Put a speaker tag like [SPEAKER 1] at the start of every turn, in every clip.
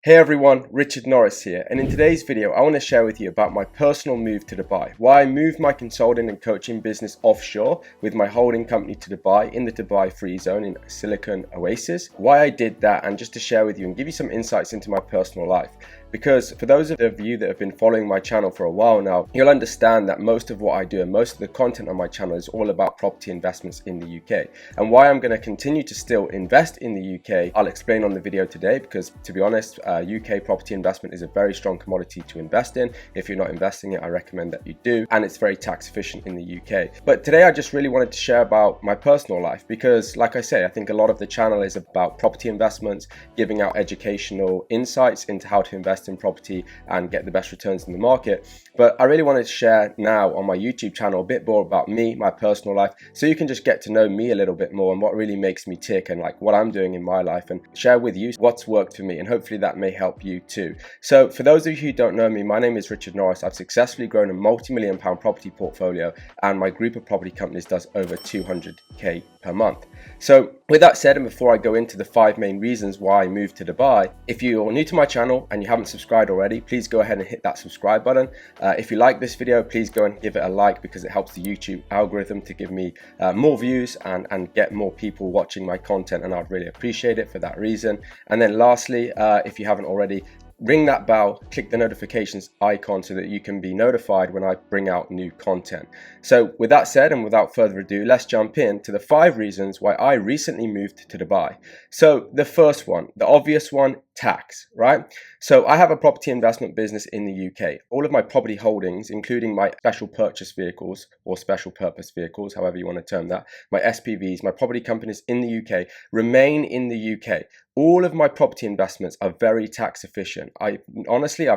[SPEAKER 1] Hey everyone, Richard Norris here, and in today's video I want to share with you about my personal move to Dubai, why I moved my consulting and coaching business offshore with my holding company to Dubai in the Dubai Free Zone in Silicon Oasis, why I did that, and just to share with you and give you some insights into my personal life. Because for those of you that have been following my channel for a while now, you'll understand that most of what I do and most of the content on my channel is all about property investments in the UK. And why I'm going to continue to still invest in the UK, I'll explain on the video today, because to be honest, UK property investment is a very strong commodity to invest in. If you're not investing it, I recommend that you do, and it's very tax efficient in the UK. But today I just really wanted to share about my personal life, because like I say, I think a lot of the channel is about property investments, giving out educational insights into how to invest in property and get the best returns in the market. But I really wanted to share now on my YouTube channel a bit more about me, my personal life, so you can just get to know me a little bit more and what really makes me tick and like what I'm doing in my life, and share with you what's worked for me, and hopefully that may help you too. So for those of you who don't know me, my name is Richard Norris. I've successfully grown a multi-million pound property portfolio, and my group of property companies does over 200k per month. So with that said, and before I go into the 5 main reasons why I moved to Dubai, if you're new to my channel and you haven't subscribed already, please go ahead and hit that subscribe button. If you like this video, please go and give it a like, because it helps the YouTube algorithm to give me more views and get more people watching my content, and I'd really appreciate it for that reason. And then lastly, if you haven't already, ring that bell, click the notifications icon so that you can be notified when I bring out new content. So with that said, and without further ado, let's jump into the 5 reasons why I recently moved to Dubai. So the first one, the obvious one, tax, right? So I have a property investment business in the UK. All of my property holdings, including my special purchase vehicles or special purpose vehicles, however you want to term that, my SPVs, my property companies in the UK, remain in the UK. All of my property investments are very tax efficient. I've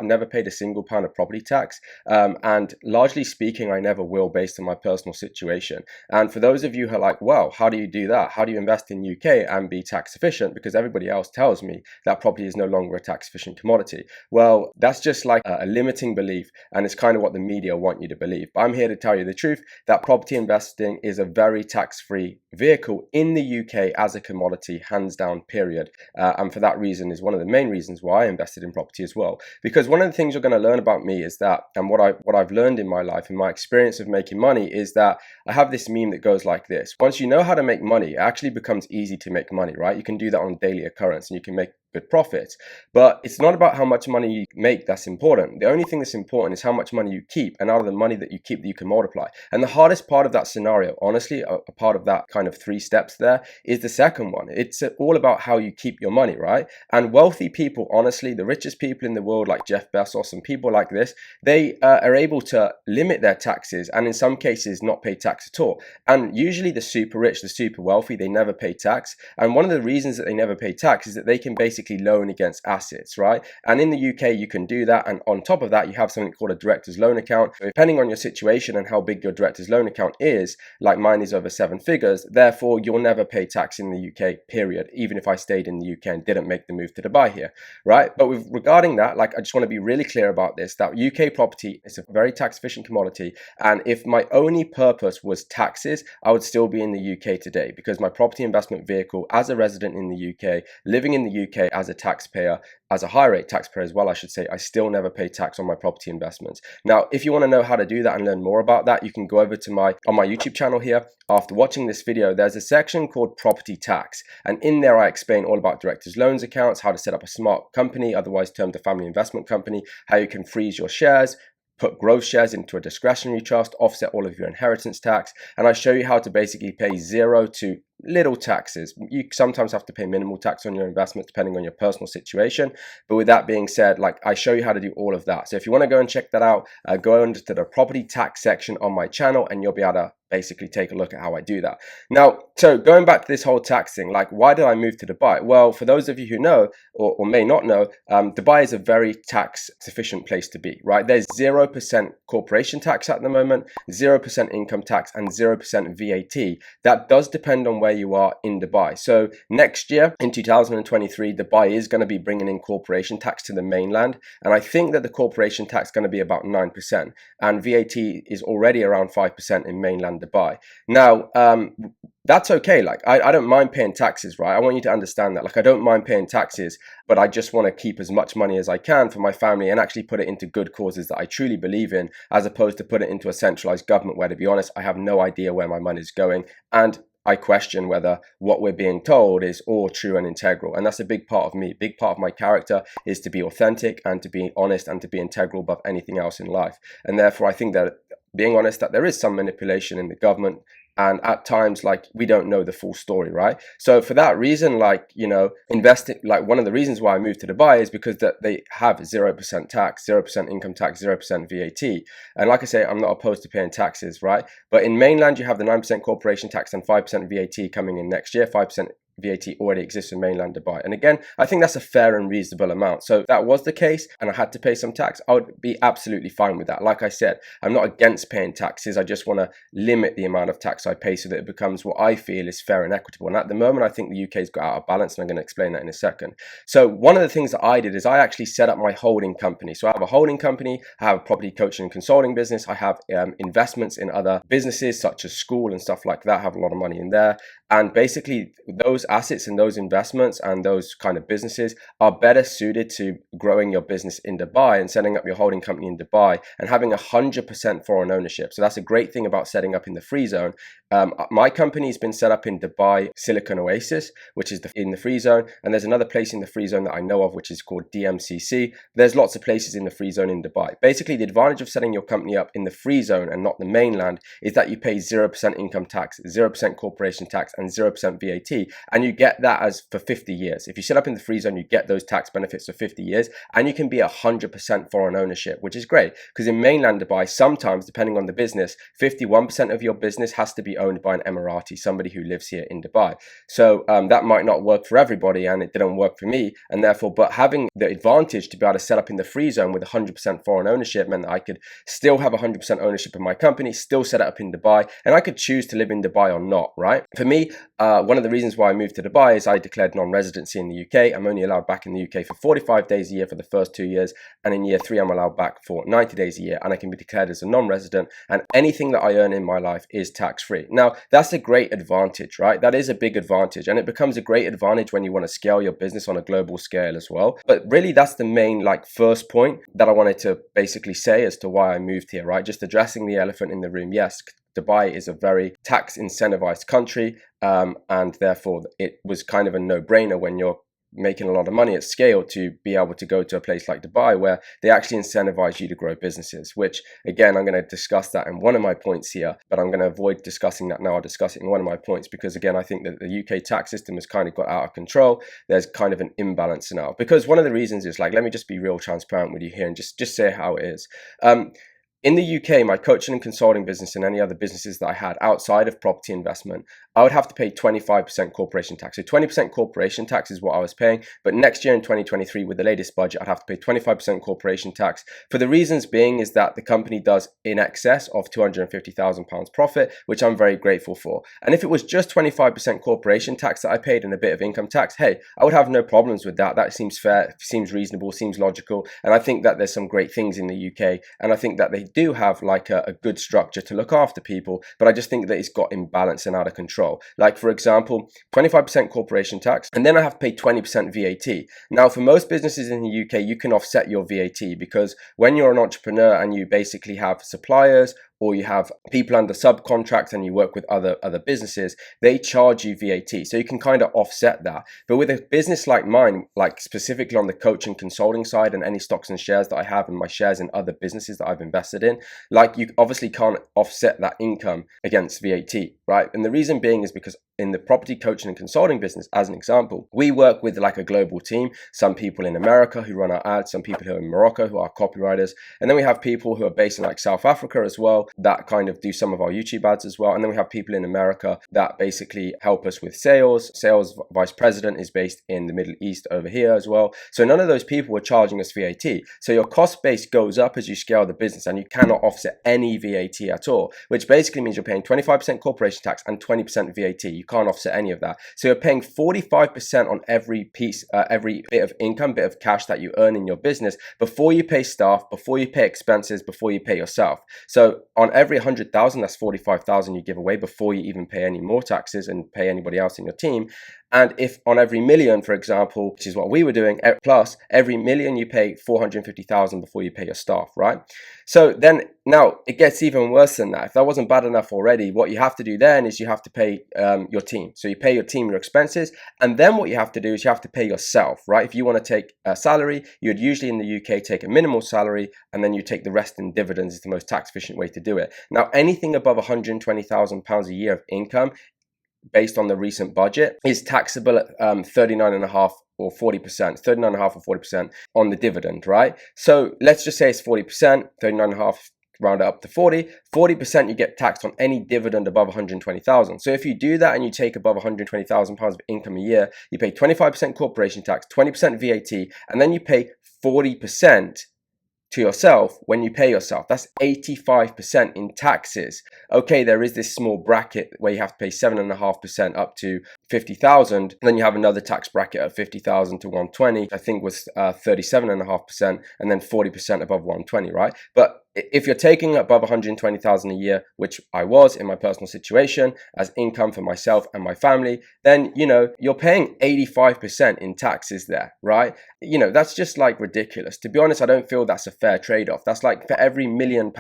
[SPEAKER 1] never paid a single pound of property tax, and largely speaking, I never will, based on my personal situation. And for those of you who are like, well, how do you do that? How do you invest in UK and be tax efficient? Because everybody else tells me that property is no longer a tax efficient commodity. Well, that's just like a limiting belief, and it's kind of what the media want you to believe. But I'm here to tell you the truth, that property investing is a very tax-free vehicle in the UK as a commodity, hands down, period. And for that reason is one of the main reasons why I invested in property as well. Because one of the things you're going to learn about me is that, and what I've learned in my life, in my experience of making money, is that I have this meme that goes like this: once you know how to make money, it actually becomes easy to make money, right? You can do that on a daily occurrence, and you can make good profits. But it's not about how much money you make that's important. The only thing that's important is how much money you keep, and out of the money that you keep, that you can multiply. And the hardest part of that scenario, honestly, a part of that kind of 3 steps there, is the second one. It's all about how you keep your money, right? And wealthy people, honestly, the richest people in the world, like Jeff Bezos and people like this, they are able to limit their taxes, and in some cases not pay tax at all. And usually the super rich, the super wealthy, they never pay tax. And one of the reasons that they never pay tax is that they can basically loan against assets, right? And in the UK you can do that, and on top of that you have something called a director's loan account. Depending on your situation and how big your director's loan account is, like mine is over 7 figures, therefore you'll never pay tax in the UK, period, even if I stayed in the UK and didn't make the move to Dubai here, right? But regarding that, like, I just want to be really clear about this, that UK property is a very tax efficient commodity, and if my only purpose was taxes, I would still be in the UK today, because my property investment vehicle, as a resident in the UK, living in the UK as a taxpayer, as a high rate taxpayer as well, I should say, I still never pay tax on my property investments. Now, if you want to know how to do that and learn more about that, you can go over to my YouTube channel here. After watching this video, there's a section called property tax, and in there I explain all about directors loans accounts, how to set up a smart company, otherwise termed a family investment company, how you can freeze your shares, put growth shares into a discretionary trust, offset all of your inheritance tax, and I show you how to basically pay 0 to little taxes. You sometimes have to pay minimal tax on your investments depending on your personal situation, but with that being said, like, I show you how to do all of that. So if you want to go and check that out, go into the property tax section on my channel, and you'll be able to basically take a look at how I do that. Now, so going back to this whole tax thing, like, why did I move to Dubai? Well, for those of you who know or may not know, Dubai is a very tax efficient place to be, right? There's 0% corporation tax at the moment, 0% income tax, and 0% VAT. That does depend on where you are in Dubai. So next year in 2023, Dubai is going to be bringing in corporation tax to the mainland. And I think that the corporation tax is going to be about 9%. And VAT is already around 5% in mainland Dubai. Now, that's okay. Like, I don't mind paying taxes, right? I want you to understand that. Like, I don't mind paying taxes, but I just want to keep as much money as I can for my family and actually put it into good causes that I truly believe in, as opposed to put it into a centralized government where, to be honest, I have no idea where my money is going. And I question whether what we're being told is all true and integral. And that's a big part of me. Big part of my character is to be authentic and to be honest and to be integral above anything else in life. And therefore, I think that being honest, that there is some manipulation in the government. And at times, like, we don't know the full story, right? So for that reason, like, you know, investing, like, one of the reasons why I moved to Dubai is because that they have 0% tax, 0% income tax, 0% VAT. And like I say, I'm not opposed to paying taxes, right? But in mainland, you have the 9% corporation tax and 5% VAT coming in next year. 5% VAT already exists in mainland Dubai. And again, I think that's a fair and reasonable amount. So if that was the case and I had to pay some tax, I would be absolutely fine with that. Like I said, I'm not against paying taxes. I just want to limit the amount of tax I pay so that it becomes what I feel is fair and equitable. And at the moment, I think the UK's got out of balance, and I'm going to explain that in a second. So one of the things that I did is I actually set up my holding company. So I have a holding company, I have a property coaching and consulting business, I have investments in other businesses such as school and stuff like that. I have a lot of money in there. And basically, those assets and those investments and those kind of businesses are better suited to growing your business in Dubai and setting up your holding company in Dubai and having 100% foreign ownership. So that's a great thing about setting up in the free zone. My company has been set up in Dubai Silicon Oasis, which is in the free zone. And there's another place in the free zone that I know of, which is called DMCC. There's lots of places in the free zone in Dubai. Basically, the advantage of setting your company up in the free zone and not the mainland is that you pay 0% income tax, 0% corporation tax, and 0% VAT. And you get that as for 50 years. If you set up in the free zone, you get those tax benefits for 50 years. And you can be 100% foreign ownership, which is great. Because in mainland Dubai, sometimes, depending on the business, 51% of your business has to be owned by an Emirati, somebody who lives here in Dubai. So that might not work for everybody, and it didn't work for me. And therefore, but having the advantage to be able to set up in the free zone with 100% foreign ownership meant that I could still have 100% ownership of my company, still set it up in Dubai, and I could choose to live in Dubai or not, right? For me, one of the reasons why I moved to Dubai is I declared non-residency in the UK. I'm only allowed back in the UK for 45 days a year for the first 2 years. And in year 3, I'm allowed back for 90 days a year. And I can be declared as a non-resident. And anything that I earn in my life is tax-free. Now, that's a great advantage, right? That is a big advantage. And it becomes a great advantage when you want to scale your business on a global scale as well. But really, that's the main, first point that I wanted to basically say as to why I moved here, right? Just addressing the elephant in the room. Yes, Dubai is a very tax incentivized country, and therefore it was kind of a no-brainer when you're making a lot of money at scale to be able to go to a place like Dubai where they actually incentivize you to grow businesses, which again, I'm going to discuss that in one of my points here, but I'm going to avoid discussing that now. I'll discuss it in one of my points because again, I think that the UK tax system has kind of got out of control. There's kind of an imbalance now because one of the reasons is let me just be real transparent with you here and just say how it is. In the UK, my coaching and consulting business and any other businesses that I had outside of property investment, I would have to pay 25% corporation tax. So 20% corporation tax is what I was paying. But next year in 2023, with the latest budget, I'd have to pay 25% corporation tax. For the reasons being is that the company does in excess of £250,000 profit, which I'm very grateful for. And if it was just 25% corporation tax that I paid and a bit of income tax, hey, I would have no problems with that. That seems fair, seems reasonable, seems logical. And I think that there's some great things in the UK. And I think that they do have a good structure to look after people, but I just think that it's got imbalance and out of control. Like for example, 25% corporation tax, and then I have to pay 20% VAT. Now for most businesses in the UK, you can offset your VAT because when you're an entrepreneur and you basically have suppliers or you have people under subcontract and you work with other businesses, they charge you VAT. So you can kind of offset that. But with a business like mine, like specifically on the coaching consulting side and any stocks and shares that I have and my shares in other businesses that I've invested in, you obviously can't offset that income against VAT, right? And the reason being is because in the property coaching and consulting business, as an example, we work with a global team. Some people in America who run our ads, some people who are in Morocco who are copywriters, and then we have people who are based in South Africa as well that kind of do some of our YouTube ads as well. And then we have people in America that basically help us with sales. Sales vice president is based in the Middle East over here as well. So none of those people were charging us VAT. So your cost base goes up as you scale the business and you cannot offset any VAT at all, which basically means you're paying 25% corporation tax and 20% VAT. You You can't offset any of that. So you're paying 45% on every bit of income, bit of cash that you earn in your business before you pay staff, before you pay expenses, before you pay yourself. So on every 100,000, that's 45,000 you give away before you even pay any more taxes and pay anybody else in your team. And if on every million, for example, which is what we were doing, plus every million you pay 450,000 before you pay your staff, right? So then now it gets even worse than that. If that wasn't bad enough already, what you have to do then is you have to pay your team. So you pay your team your expenses, and then what you have to do is you have to pay yourself, right? If you want to take a salary, you would usually in the UK take a minimal salary, and then you take the rest in dividends. Is the most tax efficient way to do it. Now, anything above £120,000 a year of income, based on the recent budget, is taxable at 39.5 or 40%, 39.5 or 40% on the dividend, right? So let's just say it's 40%, 39.5, round it up to 40% you get taxed on any dividend above 120,000. So if you do that and you take above 120,000 pounds of income a year, you pay 25% corporation tax, 20% VAT, and then you pay 40% to yourself when you pay yourself. That's 85% in taxes. Okay, there is this small bracket where you have to pay 7.5% up to 50,000. And then you have another tax bracket at 50,000 to 120, I think was 37.5%, and then 40% above 120, right? But if you're taking above 120,000 a year, which I was in my personal situation as income for myself and my family, then, you're paying 85% in taxes there, right? That's just like ridiculous. To be honest, I don't feel that's a fair trade-off. That's like for every £1 million,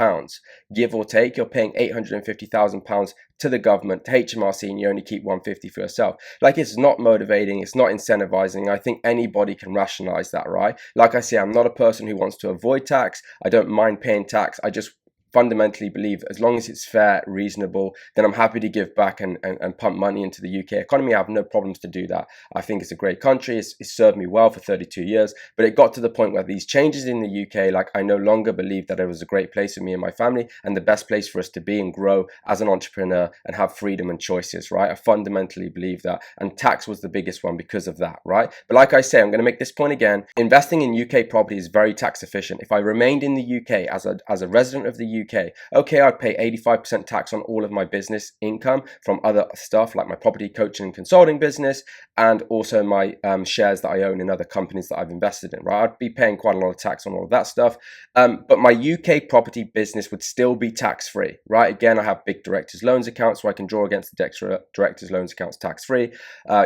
[SPEAKER 1] give or take, you're paying £850,000 to the government, to HMRC, and you only keep 150 for yourself. Like, it's not motivating, it's not incentivizing. I think anybody can rationalize that, right? Like I say, I'm not a person who wants to avoid tax. I don't mind paying tax. I just fundamentally believe as long as it's fair, reasonable, then I'm happy to give back and pump money into the UK economy. I have no problems to do that. I think it's a great country. It's served me well for 32 years, but it got to the point where these changes in the UK, like, I no longer believe that it was a great place for me and my family and the best place for us to be and grow as an entrepreneur and have freedom and choices, right? I fundamentally believe that, and tax was the biggest one because of that, right? But like I say, I'm going to make this point again. Investing in UK property is very tax efficient. If I remained in the UK as a resident of the UK, okay, I'd pay 85% tax on all of my business income from other stuff like my property coaching and consulting business, and also my shares that I own in other companies that I've invested in, right? I'd be paying quite a lot of tax on all of that stuff. But my UK property business would still be tax-free, right? Again, I have big director's loans accounts, so I can draw against the director's loans accounts tax-free.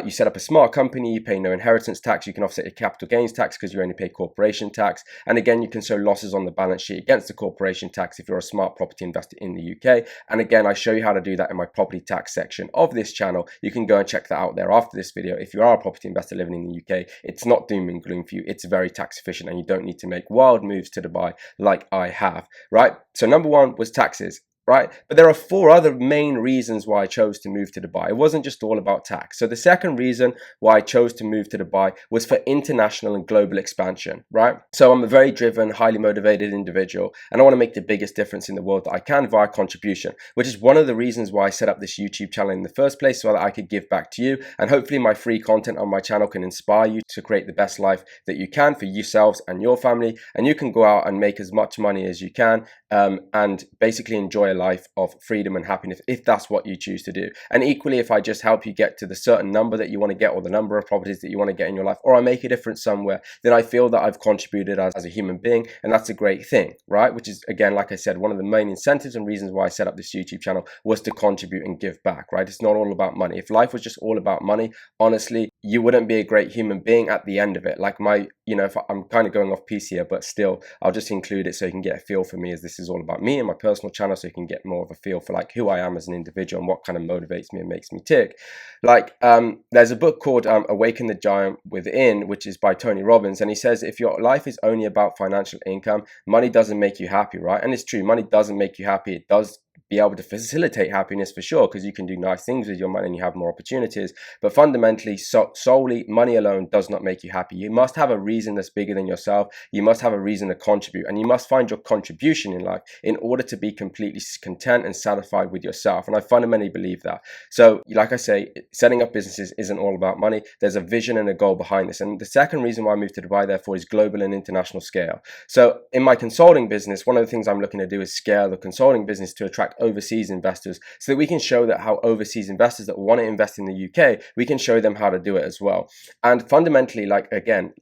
[SPEAKER 1] You set up a smart company, you pay no inheritance tax, you can offset your capital gains tax because you only pay corporation tax. And again, you can show losses on the balance sheet against the corporation tax if you're a smart property investor in the UK. And again, I show you how to do that in my property tax section of this channel. You can go and check that out there after this video. If you are a property investor living in the UK, it's not doom and gloom for you. It's very tax efficient and you don't need to make wild moves to Dubai like I have, right? So number one was taxes, right? But there are 4 other main reasons why I chose to move to Dubai. It wasn't just all about tax. So the second reason why I chose to move to Dubai was for international and global expansion, right? So I'm a very driven, highly motivated individual, and I want to make the biggest difference in the world that I can via contribution, which is one of the reasons why I set up this YouTube channel in the first place, so that I could give back to you. And hopefully my free content on my channel can inspire you to create the best life that you can for yourselves and your family. And you can go out and make as much money as you can and basically enjoy a life of freedom and happiness if that's what you choose to do. And equally, if I just help you get to the certain number that you want to get, or the number of properties that you want to get in your life, or I make a difference somewhere, then I feel that I've contributed as a human being, and that's a great thing, right? Which is, again, like I said, one of the main incentives and reasons why I set up this YouTube channel was to contribute and give back, right? It's not all about money. If life was just all about money, honestly, you wouldn't be a great human being at the end of it. Like if I'm kind of going off piece here, but still, I'll just include it so you can get a feel for me, as this is all about me and my personal channel, so you can get more of a feel for like who I am as an individual and what kind of motivates me and makes me tick. Like there's a book called Awaken the Giant Within, which is by Tony Robbins, and he says if your life is only about financial income, money doesn't make you happy, right? And it's true, money doesn't make you happy. It does be able to facilitate happiness for sure, because you can do nice things with your money and you have more opportunities. But fundamentally, solely money alone does not make you happy. You must have a reason that's bigger than yourself. You must have a reason to contribute, and you must find your contribution in life in order to be completely content and satisfied with yourself. And I fundamentally believe that. So like I say, setting up businesses isn't all about money. There's a vision and a goal behind this. And the second reason why I moved to Dubai, therefore, is global and international scale. So in my consulting business, one of the things I'm looking to do is scale the consulting business to attract attract overseas investors so that we can show that how overseas investors that want to invest in the UK, we can show them how to do it as well. And fundamentally, like again,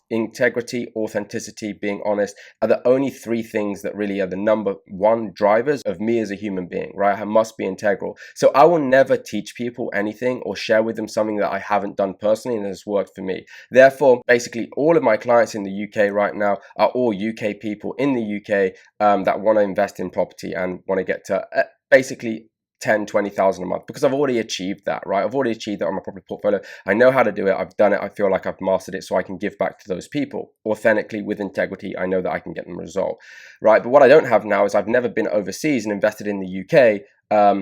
[SPEAKER 1] integrity, authenticity, being honest are the only three things that really are the number one drivers of me as a human being, right? I must be integral. So I will never teach people anything or share with them something that I haven't done personally and has worked for me. Therefore, basically all of my clients in the UK right now are all UK people in the UK that want to invest in property and want to get to basically 10, 20,000 a month, because I've already achieved that, right? I've already achieved that on my property portfolio. I know how to do it. I've done it. I feel like I've mastered it, so I can give back to those people authentically with integrity. I know that I can get them a result, right? But what I don't have now is I've never been overseas and invested in the UK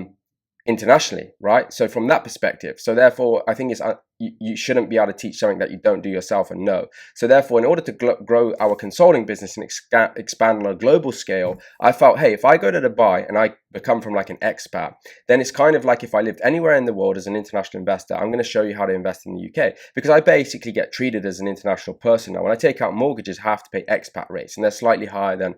[SPEAKER 1] internationally, right? So from that perspective, so therefore I think it's you shouldn't be able to teach something that you don't do yourself and know. So therefore, in order to grow our consulting business and expand on a global scale, I felt, hey, if I go to Dubai and I become from like an expat, then it's kind of like if I lived anywhere in the world as an international investor, I'm going to show you how to invest in the UK, because I basically get treated as an international person now. When I take out mortgages, I have to pay expat rates, and they're slightly higher than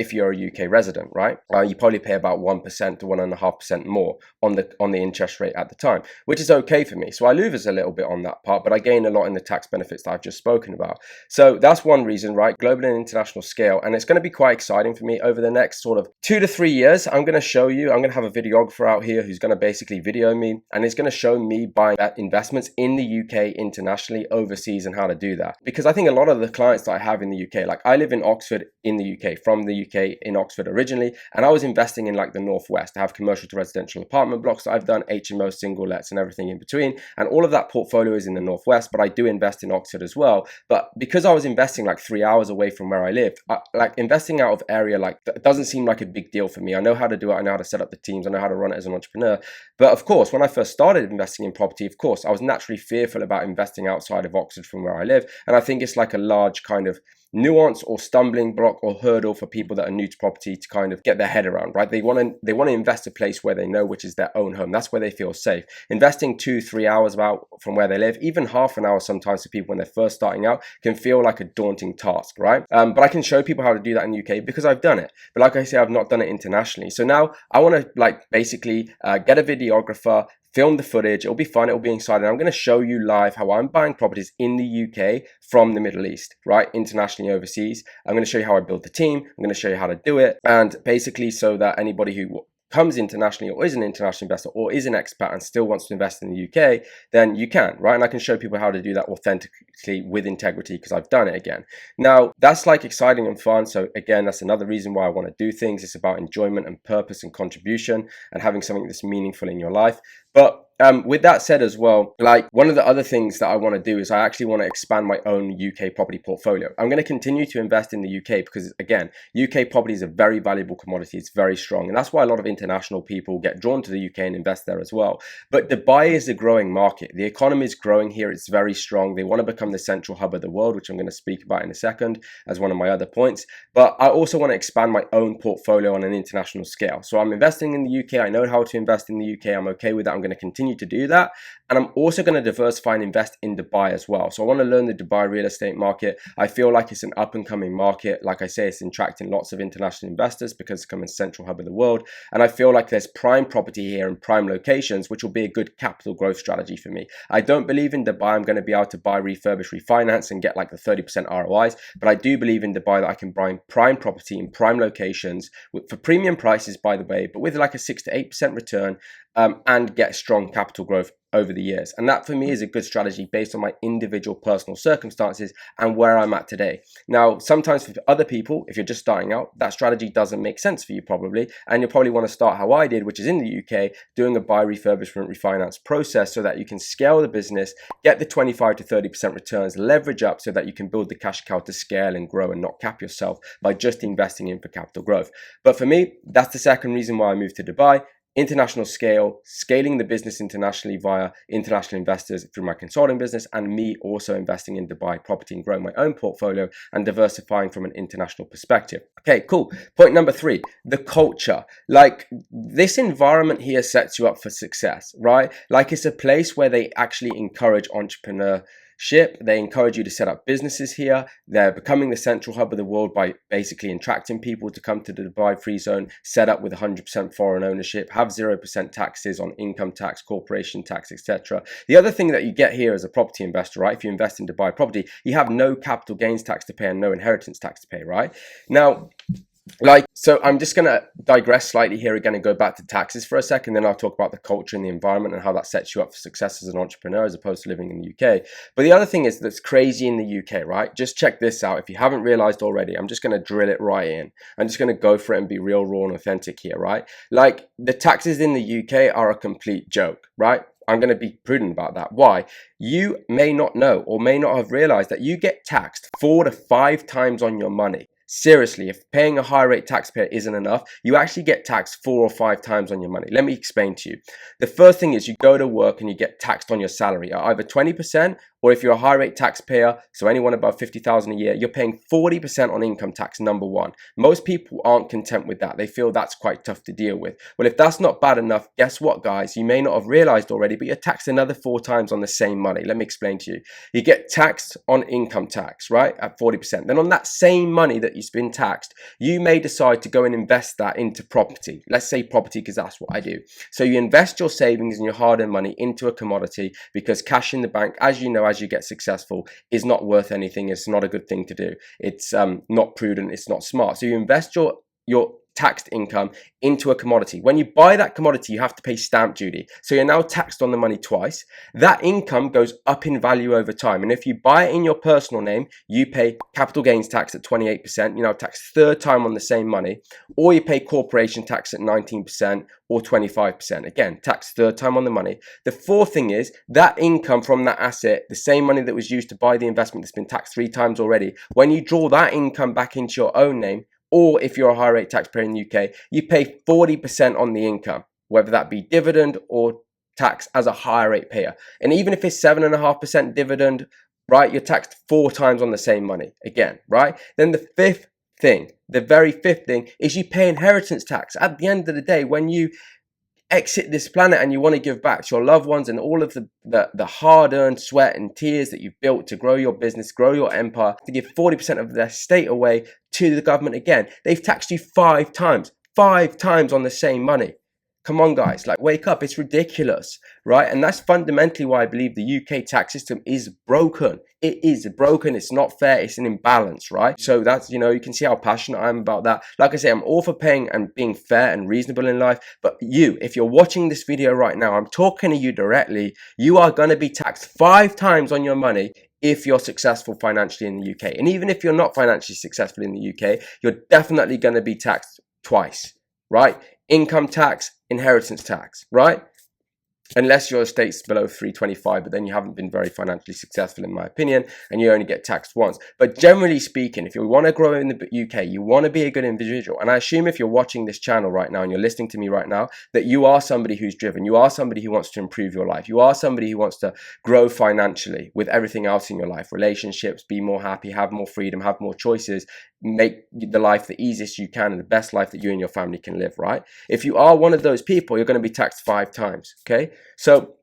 [SPEAKER 1] if you're a UK resident, right? You probably pay about 1% to 1.5% more on the interest rate at the time, which is okay for me. So I lose a little bit on that part, but I gain a lot in the tax benefits that I've just spoken about. So that's one reason, right? Global and international scale. And it's going to be quite exciting for me over the next sort of 2 to 3 years. I'm going to show you, I'm going to have a videographer out here who's going to basically video me, and it's going to show me buying investments in the UK internationally, overseas, and how to do that. Because I think a lot of the clients that I have in the UK, like I live in Oxford in the UK, from the UK in Oxford originally, and I was investing in like the Northwest. I have commercial to residential apartment blocks that I've done, HMO, single lets, and everything in between. And all of that portfolio is in the Northwest, but I do invest in Oxford as well. But because I was investing like 3 hours away from where I lived, like investing out of area like that doesn't seem like a big deal for me. I know how to do it. I know how to set up the teams. I know how to run it as an entrepreneur. But of course, when I first started investing in property, of course, I was naturally fearful about investing outside of Oxford from where I live. And I think it's like a large kind of nuance or stumbling block or hurdle for people that are new to property to kind of get their head around, right? They want to invest a place where they know, which is their own home. That's where they feel safe. Investing 2-3 hours out from where they live, even half an hour sometimes to people when they're first starting out, can feel like a daunting task, right? But I can show people how to do that in the UK because I've done it. But like I say, I've not done it internationally. So now I want to like basically get a videographer, film the footage. It'll be fun. It'll be exciting. I'm going to show you live how I'm buying properties in the UK from the Middle East, right? Internationally, overseas. I'm going to show you how I build the team. I'm going to show you how to do it. And basically so that anybody who comes internationally or is an international investor or is an expat and still wants to invest in the UK, then you can, right? And I can show people how to do that authentically with integrity because I've done it again. Now, that's like exciting and fun. So again, that's another reason why I want to do things. It's about enjoyment and purpose and contribution and having something that's meaningful in your life. But with that said as well, like one of the other things that I want to do is I actually want to expand my own UK property portfolio. I'm going to continue to invest in the UK because again, UK property is a very valuable commodity. It's very strong. And that's why a lot of international people get drawn to the UK and invest there as well. But Dubai is a growing market. The economy is growing here. It's very strong. They want to become the central hub of the world, which I'm going to speak about in a second as one of my other points. But I also want to expand my own portfolio on an international scale. So I'm investing in the UK. I know how to invest in the UK. I'm okay with that. I'm going to continue to do that. And I'm also going to diversify and invest in Dubai as well. So I want to learn the Dubai real estate market. I feel like it's an up and coming market. Like I say, it's attracting lots of international investors because it's becoming a central hub of the world. And I feel like there's prime property here in prime locations, which will be a good capital growth strategy for me. I don't believe in Dubai I'm going to be able to buy, refurbish, refinance and get like the 30% ROIs. But I do believe in Dubai that I can buy prime property in prime locations for premium prices, by the way, but with like a 6 to 8% return and get strong capital growth over the years. And that for me is a good strategy based on my individual personal circumstances and where I'm at today. Now, sometimes for other people, if you're just starting out, that strategy doesn't make sense for you probably. And you'll probably want to start how I did, which is in the UK, doing a buy, refurbishment, refinance process so that you can scale the business, get the 25 to 30% returns, leverage up so that you can build the cash cow to scale and grow and not cap yourself by just investing in for capital growth. But for me, that's the second reason why I moved to Dubai. International scale, scaling the business internationally via international investors through my consulting business, and me also investing in Dubai property and growing my own portfolio and diversifying from an international perspective. Okay, cool. Point number 3, the culture. Like this environment here sets you up for success, right? Like it's a place where they actually encourage entrepreneurship ship. They encourage you to set up businesses here. They're becoming the central hub of the world by basically attracting people to come to the Dubai Free Zone, set up with 100% foreign ownership, have 0% taxes on income tax, corporation tax, etc. The other thing that you get here as a property investor, right? If you invest in Dubai property, you have no capital gains tax to pay and no inheritance tax to pay, right? Now, so I'm just going to digress slightly here again and go back to taxes for a second. Then I'll talk about the culture and the environment and how that sets you up for success as an entrepreneur as opposed to living in the UK. But the other thing is that's crazy in the UK, right? Just check this out. If you haven't realized already, I'm just going to drill it right in. I'm just going to go for it and be real, raw and authentic here, right? Like the taxes in the UK are a complete joke, right? I'm going to be prudent about that. Why? You may not know or may not have realized that you get taxed 4 to 5 times on your money. Seriously, if paying a high rate taxpayer isn't enough, you actually get taxed 4 or 5 times on your money. Let me explain to you. The first thing is you go to work and you get taxed on your salary at either 20%, or if you're a high rate taxpayer, so anyone above 50,000 a year, you're paying 40% on income tax, number one. Most people aren't content with that. They feel that's quite tough to deal with. Well, if that's not bad enough, guess what, guys? You may not have realized already, but you're taxed another 4 times on the same money. Let me explain to you. You get taxed on income tax, right, at 40%. Then on that same money that you've been taxed, you may decide to go and invest that into property. Let's say property, because that's what I do. So you invest your savings and your hard-earned money into a commodity because cash in the bank, as you know, as you get successful, is not worth anything. It's not a good thing to do. It's not prudent. It's not smart. So you invest your taxed income into a commodity. When you buy that commodity, you have to pay stamp duty. So you're now taxed on the money twice. That income goes up in value over time. And if you buy it in your personal name, you pay capital gains tax at 28%, you know, taxed 3rd time on the same money, or you pay corporation tax at 19% or 25%. Again, taxed 3rd time on the money. The 4th thing is that income from that asset, the same money that was used to buy the investment that's been taxed 3 times already, when you draw that income back into your own name, or if you're a high rate taxpayer in the UK, you pay 40% on the income, whether that be dividend or tax as a higher rate payer. And even if it's 7.5% dividend, right, you're taxed 4 times on the same money again, right? Then the 5th thing, the very 5th thing is you pay inheritance tax. At the end of the day, when you exit this planet and you want to give back to your loved ones and all of the hard-earned sweat and tears that you've built to grow your business, grow your empire, to give 40% of their estate away to the government again. They've taxed you 5 times on the same money. Come on, guys, like wake up. It's ridiculous, right? And that's fundamentally why I believe the UK tax system is broken. It is broken. It's not fair. It's an imbalance, right? So that's, you know, you can see how passionate I am about that. Like I say, I'm all for paying and being fair and reasonable in life. But you, if you're watching this video right now, I'm talking to you directly. You are going to be taxed 5 times on your money if you're successful financially in the UK. And even if you're not financially successful in the UK, you're definitely going to be taxed twice, right? Income tax, inheritance tax, right? Unless your estate's below 325, but then you haven't been very financially successful, in my opinion, and you only get taxed once. But generally speaking, if you want to grow in the UK, you want to be a good individual. And I assume if you're watching this channel right now and you're listening to me right now, that you are somebody who's driven. You are somebody who wants to improve your life. You are somebody who wants to grow financially with everything else in your life, relationships, be more happy, have more freedom, have more choices, make the life the easiest you can and the best life that you and your family can live, right? If you are one of those people, you're going to be taxed 5 times, okay? So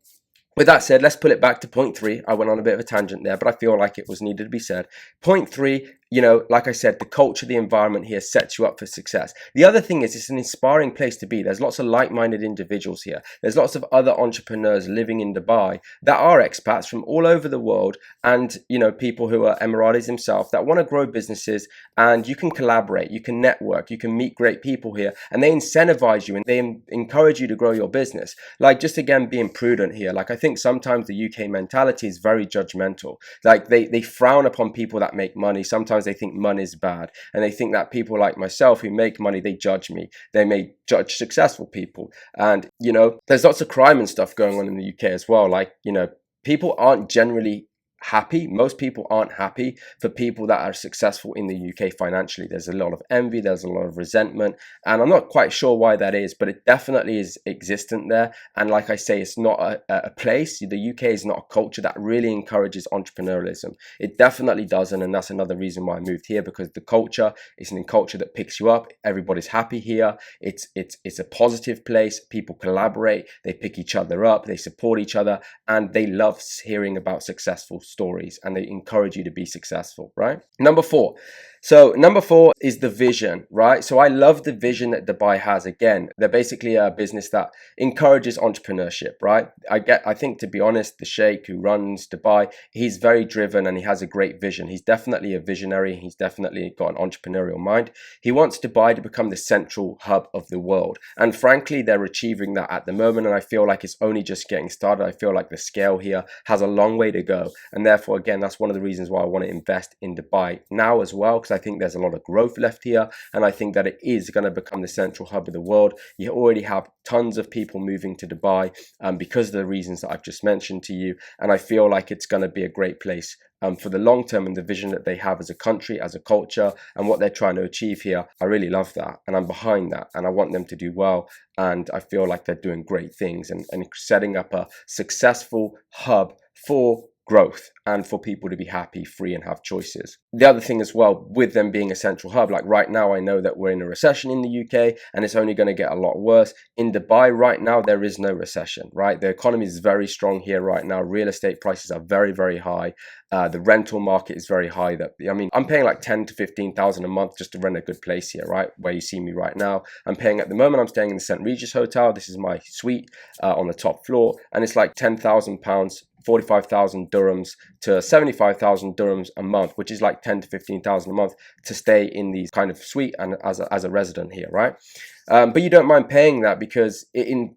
[SPEAKER 1] with that said, let's pull it back to point 3. I went on a bit of a tangent there, but I feel like it was needed to be said. Point 3, you know, like I said, the culture, the environment here sets you up for success. The other thing is it's an inspiring place to be. There's lots of like-minded individuals here. There's lots of other entrepreneurs living in Dubai that are expats from all over the world and, you know, people who are Emiratis themselves that want to grow businesses, and you can collaborate, you can network, you can meet great people here, and they incentivize you and they encourage you to grow your business. Like, just again, being prudent here. Like, I think sometimes the UK mentality is very judgmental. Like they frown upon people that make money. Sometimes they think money is bad, and they think that people like myself who make money, they judge me. They may judge successful people. And, you know, there's lots of crime and stuff going on in the UK as well. Like, you know, people aren't generally happy. Most people aren't happy for people that are successful in the UK financially. There's a lot of envy, there's a lot of resentment, and I'm not quite sure why that is, but it definitely is existent there. And like I say, it's not a place. The UK is not a culture that really encourages entrepreneurialism. It definitely doesn't, and that's another reason why I moved here, because the culture is a culture that picks you up. Everybody's happy here. It's a positive place. People collaborate, they pick each other up, they support each other, and they love hearing about successful stories and they encourage you to be successful, right? Number four. So number four is the vision, right? So I love the vision that Dubai has. Again, they're basically a business that encourages entrepreneurship, right? I think, to be honest, the sheikh who runs Dubai, he's very driven and he has a great vision. He's definitely a visionary. He's definitely got an entrepreneurial mind. He wants Dubai to become the central hub of the world. And frankly, they're achieving that at the moment. And I feel like it's only just getting started. I feel like the scale here has a long way to go. And therefore, again, that's one of the reasons why I want to invest in Dubai now as well, because I think there's a lot of growth left here. And I think that it is going to become the central hub of the world. You already have tons of people moving to Dubai because of the reasons that I've just mentioned to you. And I feel like it's going to be a great place for the long term, and the vision that they have as a country, as a culture, and what they're trying to achieve here. I really love that, and I'm behind that, and I want them to do well. And I feel like they're doing great things and setting up a successful hub for growth and for people to be happy, free, and have choices. The other thing as well, with them being a central hub, like right now, I know that we're in a recession in the UK and it's only going to get a lot worse. In Dubai right now, there is no recession, right? The economy is very strong here right now. Real estate prices are very, very high. The rental market is very high. I'm paying like 10 to 15,000 a month just to rent a good place here, right? Where you see me right now. I'm paying at the moment, I'm staying in the St. Regis Hotel. This is my suite on the top floor, and it's like £10,000, 45,000 dirhams to 75,000 dirhams a month, which is like 10 to 15,000 a month to stay in these kind of suite and as a resident here, right? But you don't mind paying that because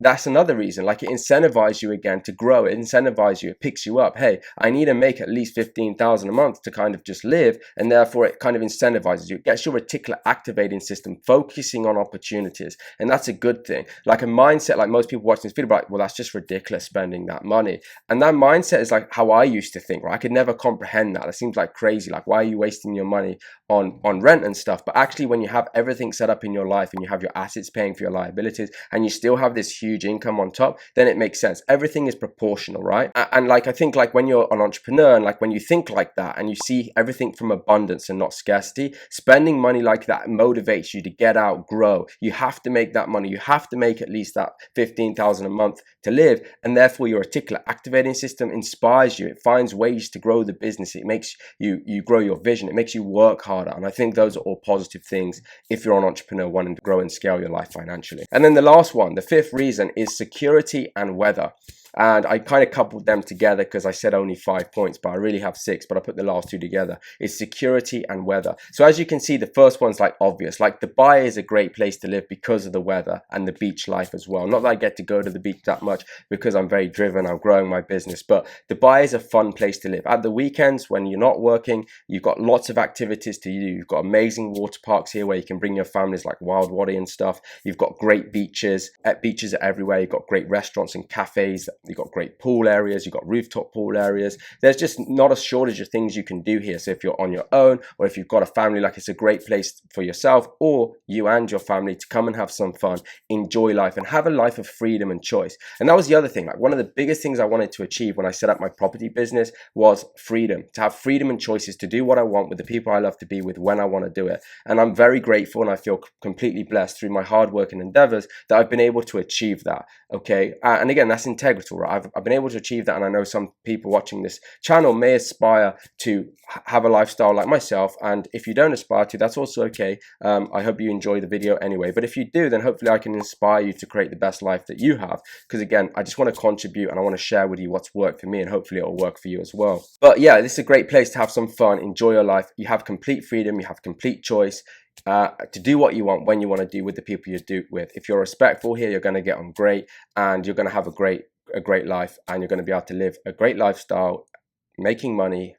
[SPEAKER 1] that's another reason. Like, it incentivizes you again to grow. It incentivizes you. It picks you up. Hey, I need to make at least 15,000 a month to kind of just live, and therefore it kind of incentivizes you. It gets your reticular activating system focusing on opportunities, and that's a good thing. Like a mindset, like most people watching this video, like, well, that's just ridiculous spending that money. And that mindset is like how I used to think, right? I could never comprehend that. It seems like crazy. Like, why are you wasting your money on rent and stuff? But actually, when you have everything set up in your life and you have your assets paying for your liabilities and you still have this huge income on top, then it makes sense. Everything is proportional, right? And like, I think like when you're an entrepreneur and like when you think like that and you see everything from abundance and not scarcity, spending money like that motivates you to get out, grow. You have to make that money. You have to make at least that 15,000 a month to live, and therefore your reticular activating system inspires you. It finds ways to grow the business. It makes you grow your vision. It makes you work harder. And I think those are all positive things if you're an entrepreneur wanting to grow and scale your life financially. And then the last one, the fifth reason, is security and weather. And I kind of coupled them together because I said only 5 points, but I really have 6, but I put the last 2 together. It's security and weather. So as you can see, the first one's like obvious. Like, Dubai is a great place to live because of the weather and the beach life as well. Not that I get to go to the beach that much because I'm very driven, I'm growing my business, but Dubai is a fun place to live. At the weekends, when you're not working, you've got lots of activities to do. You've got amazing water parks here where you can bring your families, like Wild Wadi and stuff. You've got great beaches. Beaches are everywhere. You've got great restaurants and cafes. You've got great pool areas, you've got rooftop pool areas. There's just not a shortage of things you can do here. So if you're on your own or if you've got a family, like, it's a great place for yourself or you and your family to come and have some fun, enjoy life, and have a life of freedom and choice. And that was the other thing. Like, one of the biggest things I wanted to achieve when I set up my property business was freedom, to have freedom and choices to do what I want with the people I love to be with when I want to do it. And I'm very grateful and I feel completely blessed through my hard work and endeavors that I've been able to achieve that. Okay. And again, that's integral, right? I've been able to achieve that, and I know some people watching this channel may aspire to have a lifestyle like myself, and if you don't aspire to, that's also okay. I hope you enjoy the video anyway, but if you do, then hopefully I can inspire you to create the best life that you have, because again, I just want to contribute and I want to share with you what's worked for me, and hopefully it'll work for you as well. But yeah, this is a great place to have some fun, enjoy your life. You have complete freedom, you have complete choice to do what you want when you want to do with the people you do with. If you're respectful here, you're going to get on great, and you're going to have a great life, and you're going to be able to live a great lifestyle, making money,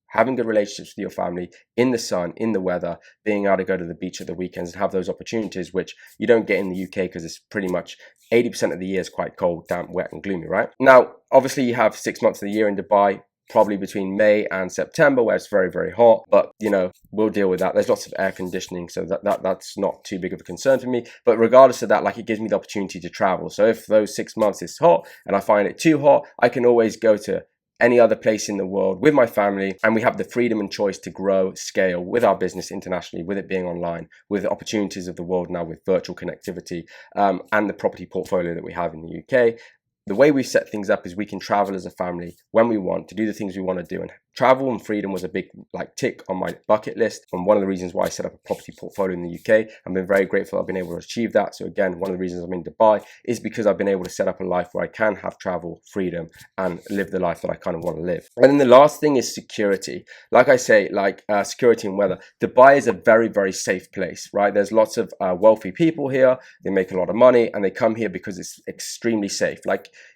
[SPEAKER 1] having good relationships with your family, in the sun, in the weather, being able to go to the beach at the weekends and have those opportunities, which you don't get in the UK because it's pretty much 80% of the year is quite cold, damp, wet, and gloomy, right? Now, obviously, you have 6 months of the year in Dubai, probably between May and September, where it's very, very hot, but you know, we'll deal with that. There's lots of air conditioning, so that's not too big of a concern for me. But regardless of that, like, it gives me the opportunity to travel. So if those 6 months is hot and I find it too hot, I can always go to any other place in the world with my family, and we have the freedom and choice to grow, scale with our business internationally, with it being online, with the opportunities of the world now with virtual connectivity, and the property portfolio that we have in the UK. the way we set things up is we can travel as a family when we want to do the things we want to do. And travel and freedom was a big tick on my bucket list, and one of the reasons why I set up a property portfolio in the UK. I've been very grateful I've been able to achieve that. So again, one of the reasons I'm in Dubai is because I've been able to set up a life where I can have travel, freedom, and live the life that I kind of want to live. And then the last thing is security. Like I say, security and weather. Dubai is a very, very safe place, right? There's lots of wealthy people here. They make a lot of money and they come here because it's extremely safe.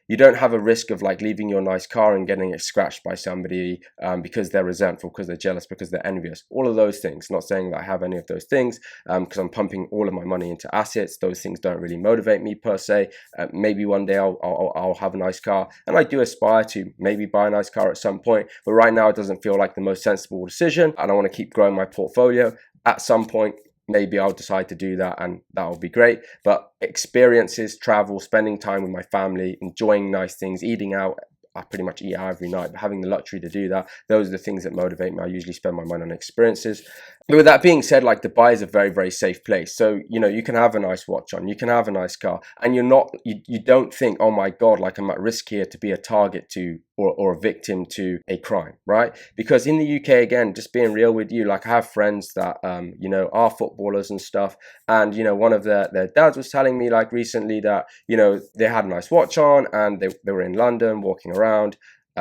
[SPEAKER 1] You don't have a risk of leaving your nice car and getting it scratched by somebody because they're resentful, because they're jealous, because they're envious. All of those things. Not saying that I have any of those things because I'm pumping all of my money into assets. Those things don't really motivate me per se. Maybe one day I'll have a nice car, and I do aspire to maybe buy a nice car at some point. But right now it doesn't feel like the most sensible decision, and I want to keep growing my portfolio. At some point, maybe I'll decide to do that, and that'll be great. But experiences, travel, spending time with my family, enjoying nice things, eating out. I pretty much eat out every night, but having the luxury to do that, those are the things that motivate me. I usually spend my money on experiences. But with that being said, Dubai is a very, very safe place. So, you can have a nice watch on, you can have a nice car, and you don't think, oh my God, I'm at risk here to be a target to or a victim to a crime, right? Because in the UK, again, just being real with you, I have friends that, are footballers and stuff. And, one of their dads was telling me recently that, they had a nice watch on and they were in London walking around,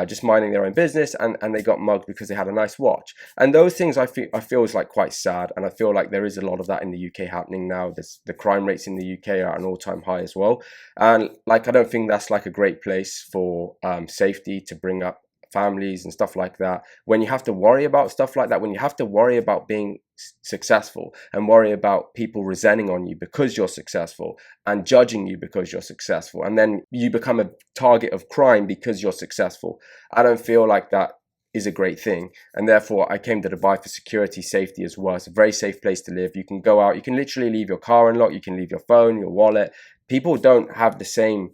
[SPEAKER 1] just minding their own business, and they got mugged because they had a nice watch. And those things I feel is quite sad, and I feel like there is a lot of that in the UK happening now. The crime rates in the UK are at an all-time high as well, and I don't think that's a great place for safety to bring up families and stuff like that. When you have to worry about stuff like that, when you have to worry about being successful and worry about people resenting on you because you're successful and judging you because you're successful, and then you become a target of crime because you're successful, I don't feel like that is a great thing. And therefore I came to Dubai for security, safety as well. It's a very safe place to live. You can go out, you can literally leave your car unlocked, you can leave your phone, your wallet. People don't have the same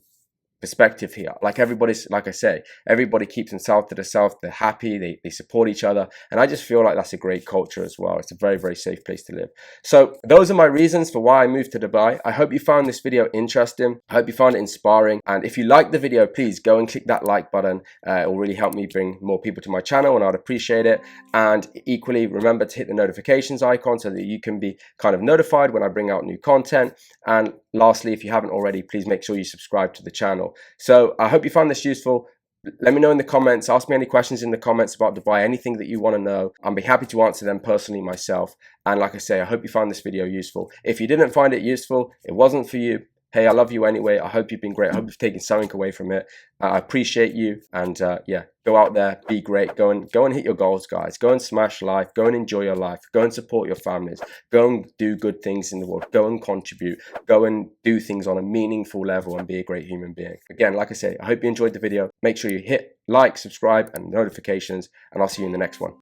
[SPEAKER 1] perspective here. Everybody's, like I say, everybody keeps themselves to themselves. They're happy, they support each other, and I just feel like that's a great culture as well. It's a very, very safe place to live. So those are my reasons for why I moved to Dubai. I hope you found this video interesting. I hope you found it inspiring, and if you liked the video, please go and click that like button. It will really help me bring more people to my channel, and I'd appreciate it. And equally, remember to hit the notifications icon so that you can be kind of notified when I bring out new content. And lastly, if you haven't already, please make sure you subscribe to the channel. So I hope you found this useful. Let me know in the comments. Ask me any questions in the comments about Dubai, anything that you want to know. I'll be happy to answer them personally myself. And like I say, I hope you found this video useful. If you didn't find it useful, it wasn't for you. Hey, I love you anyway. I hope you've been great. I hope you've taken something away from it. I appreciate you. And yeah, go out there, be great. Go and hit your goals, guys. Go and smash life. Go and enjoy your life. Go and support your families. Go and do good things in the world. Go and contribute. Go and do things on a meaningful level and be a great human being. Again, like I say, I hope you enjoyed the video. Make sure you hit like, subscribe, and notifications, and I'll see you in the next one.